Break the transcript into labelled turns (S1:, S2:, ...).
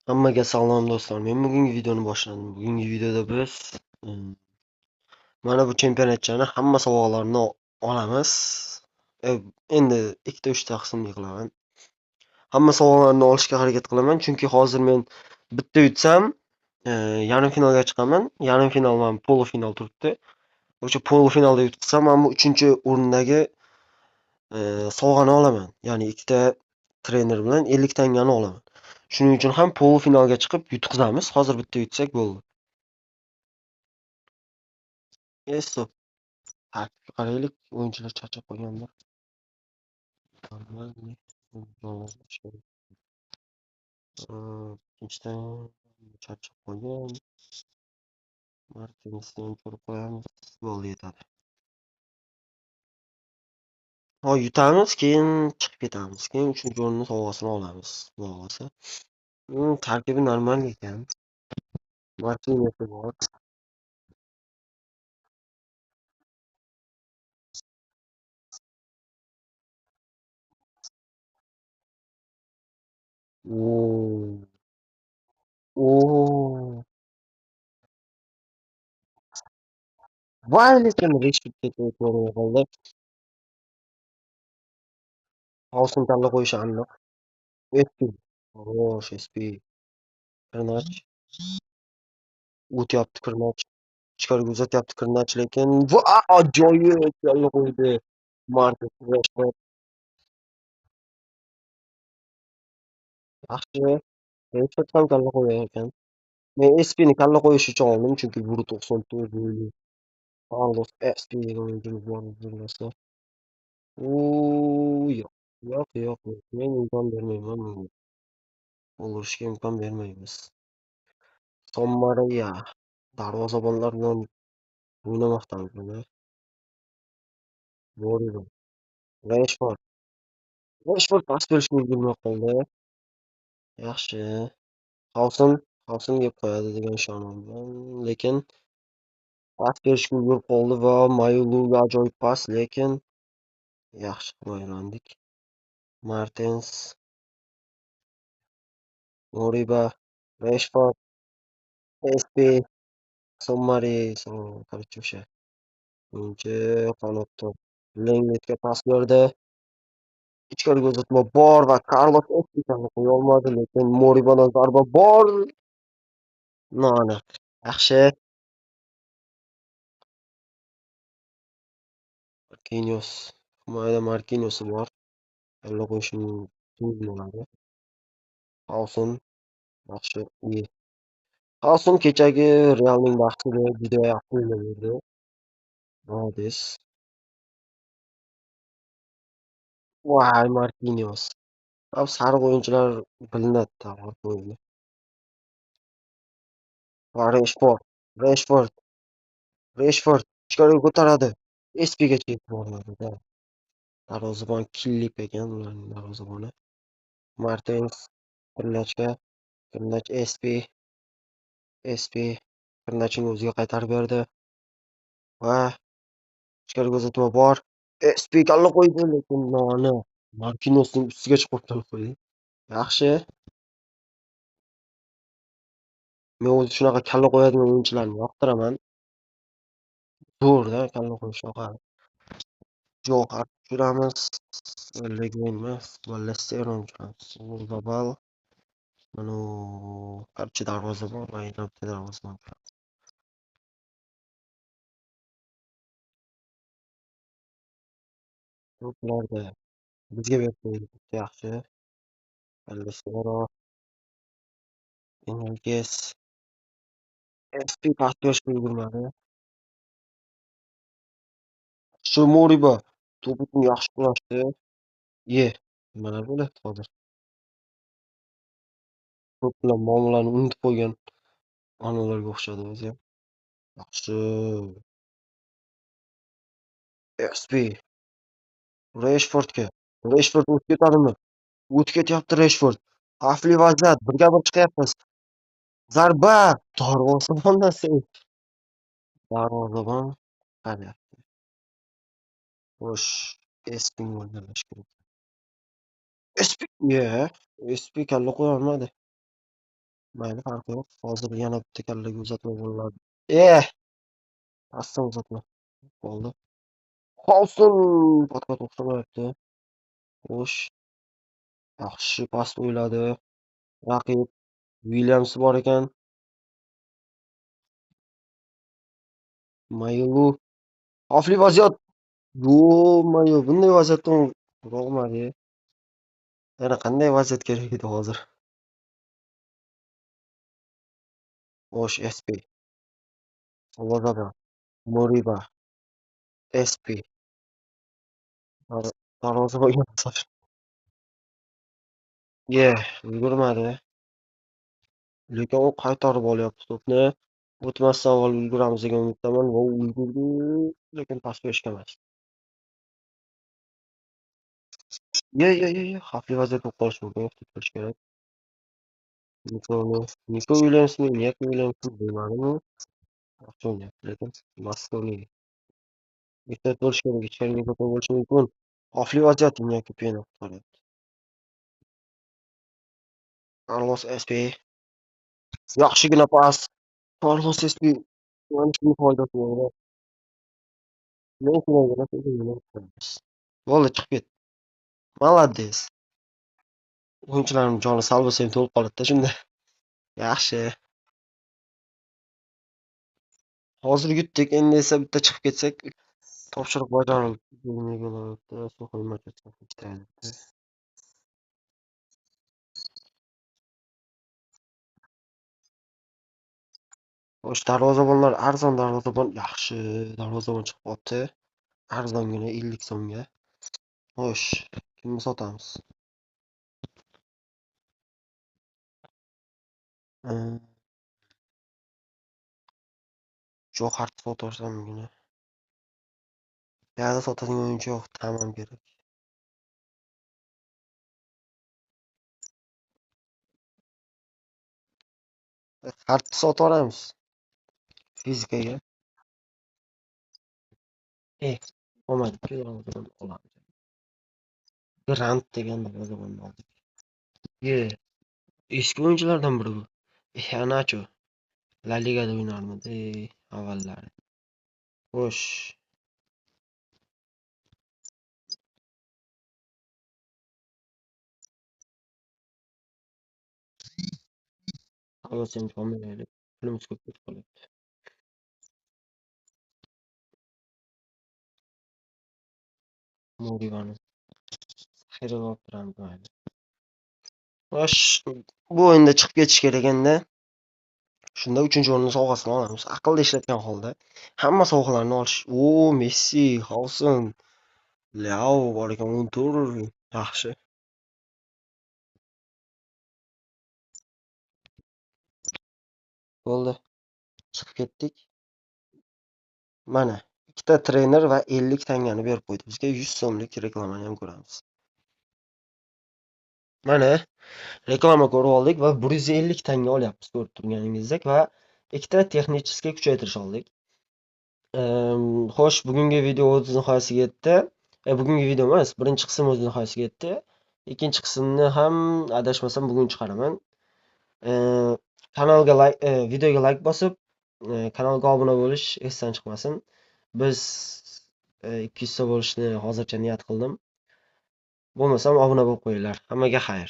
S1: Hammaga salom do'stlar. Men bugungi videoni boshladim. Bugungi videoda biz mm, mana bu chempionatchani hamma sovg'alarini olamiz. E, Endi ikkita uchta qismga qilaman. Hamma sovg'alarni olishga harakat qilaman, chunki hozir men bitta yutsam, yarim finalga chiqaman. Yarim final mana polufinal turibdi. O'sha polufinalda yutqazsam, men bu 3-o'rindagi sovg'ani olaman. Ya'ni ikkita trener bilan 50 tangani olaman. Shuning uchun ham polufinalga chiqib yutqazamiz. Hozir bitta yutsak bo'ldi. Eso, tarkibga qaraylik. O'yinchilar charchab qolgandir. Normalniy. Ikkinchidan charchab qolgan. Martinesni ham ko'rib qo'yamiz. Bo'ldi, yetadi. Yutamiz, keyin chiqib ketamiz. Keyin 3-o'rinni sovg'asini olamiz. Xudo xohlasa. Tarkibi normal ekan. Martines bor. Oo. Oo. Voy, lekin Rashford ketib qoldi. Hozir tanlab qo'yishi aniq. SP. Xo'sh, SP. Garnach o'tyapti, Garnach ichkariga uzatyapti, Garnach lekin ajoyib yo'lni qo'ydi. Marcus Rashford yaxshi. Rashford ham kalla qo'yar ekan. Men SPni kalla qo'yish uchun oldim, chunki 1.94 bo'yli Carlos SP degan o'yinchimiz bor bizda. Yo'q, yo'q, yo'q, yo'q. Men imkon bermayman bunga. Olishga imkon bermaymiz. Sommaria darvozabonlar bilan o'ynamoqdamiz buni. Moriba, Rashford. Rashford pas berishga ulgurmay qoldi. Yaxshi. Hosin yeb qo'yadi degan ishonaman. Lekin pas berishga ulgurib qoldi va Mayuluga ajoyib pas, lekin yaxshi himoyalandik. Martens, Moriba, Rashford, SP, Sommari, короче, o'sha o'yinchi qanotda Lengletga pas berdi. Ichkariga uzatma bor va Carlos Eskitani qo'ya olmadi, lekin Moribadan zarba bor. Noaniq. Yaxshi. Marquinhos. Himoyada Marquinhos bor. Kalla qo'yishim qiyin bo'ladi. Hosin yaxshi. Iyi. Hosin kechagi Realning bahsida juda yaxshi o'ynaverdi. Moldes. Voy, Marquinhos. Sariq o'yinchilar bilinadi o'yini. Va Rashford ichkariga ko'taradi. SPgacha yetib bormadi-da. Darvozabon Killip ekan ularning darvozaboni. Martens Garnachga, Garnach SP Garnachning o'ziga qaytarib berdi va ichkariga uzatma bor. SP kalla qo'ydi, lekin noaniq. Marquinhosning ustiga chiqib kalla qo'ydi. Yaxshi. Men o'zi shunaqa kalla qo'yadigan o'yinchilarni yoqtiraman. Zo'rda kalla qo'yish yoqadi. Johar tushiramiz. Legain emas, Ballesteros tushiramiz. Zabal. Mana qarchi darvozabon va yana bitta darvozabon. To'plarda bizga berib qo'ydi. Yaxshi. Ballesteros, Enriquez, SP pas berishga ulgurmadi. Shu Moriba to'pni yaxshi kurashdi. Mana bo'lyapti hozir. To'p bilan muomalani unutib qo'ygan onalarga o'xshadi o'zi ham. Yaxshi. SP Rashfordga. Rashford o'tib ketadimi? O'tib ketyapti Rashford. Xavfli vaziyat. Birga-bir chiqyapmiz. Zarba. Darvozabondan sev. Darvozabon qani. Xo'sh, SP o'ynalash kerak. SP kalla qo'ya olmadi. Mayli, farqi yo'q. Hozir yana bitta kallaga uzatma bo'ladi. Eh, aslan uzatma bo'ldi. Qolsin! Podkast o'xshamayapti. Xo'sh, yaxshi pas o'yladi. Raqib Vilyams bor ekan. Maylu. Xavfli vaziyat. Yo-mayo, bunday vaziyatdan urolmadi. Yana qanday vaziyat kerak edi hozir? Xo'sh, SP. Lozada. Moriba. SP. Darvozaga pas. Ulgurmadi. Lekin u qaytarib olyapti to'pni. O'tmasdan avval ulguramiz degan umiddaman va u ulgurdi. Lekin pas berishga emas. Xavfli vaziyat bo'lib qolishi mumkin. Ehtiyot bo'lish kerak. Niko Uilyamsmi, Iñaki Uilyamsmi bilmadim-u. Yaxshi o'ynayapti, lekin Maskovni ehtiyot bo'lish kerak. Ichkariga ko'p bo'lishi mumkin. Xavfli vaziyat, Iñaki Pena qutqaryapti. Carlos SP. Yaxshigina pas. Carlos SP. Mana shunga foydasi bor. Lekin bo'ldi, chiqib ket. Молодец. O'yinchilarning joni sal bo'lsa ham to'lib qoladi-da shunda. Yaxshi. Hozir yutdik, endi esa bitta chiqib ketsak, topshiriq bajarildi. Xo'sh, darvozabonlar arzon darvozabon, yaxshi darvozabon chiqib qolibdi. Arzongina 50 so'mga. Xo'sh, kimni sotamiz? Johar sotaversamgina. Bu yerda sotadigan o'yinchi yo'q, tamam kerak. Kartni sotaveramiz. Fizikaga. Olmadik, darvozabon olamiz. Grant degan darvozabonni oldik. Eski o'yinchilardan biri bu. Iheanacho. La Ligada o'ynarmidi avvallari. Xo'sh. Xalos, endi olmaylik. Pulimiz ko'p ketib qolyapti. Moribani zaxiraga olib turamiz mayli. Xo'sh, bu o'yinda chiqib ketish kerak endi. Shunda 3-o'rinni sovg'asini olamiz. Aqlda ishlatgan holda hamma sovg'alarni olish. Messi, Hausen, Leao bor ekan, 14. Yaxshi. Bo'ldi. Chiqib ketdik. Mana, ikkita trener va 50 tangani berib qo'ydi. Bizga 100 so'mlik reklamani ham ko'ramiz. Mana, reklama ko'rib oldik va 150 tanga olyapmiz, ko'rib turganingizdek, va ikkita texnicheskiy kuchaytirish oldik. Xo'sh, bugungi video o'z nihoyasiga yetdi. Bugungi video emas, birinchi qism o'z nihoyasiga yetdi. Ikkinchi qismni ham adashmasam bugun chiqaraman. Kanalga videoga like bosib, kanalga obuna bo'lish esdan chiqmasin. Biz 200 ta bo'lishni hozircha niyat qildim. Bo'lmasam obuna bo'lib qo'yinglar. Hammaga xayr.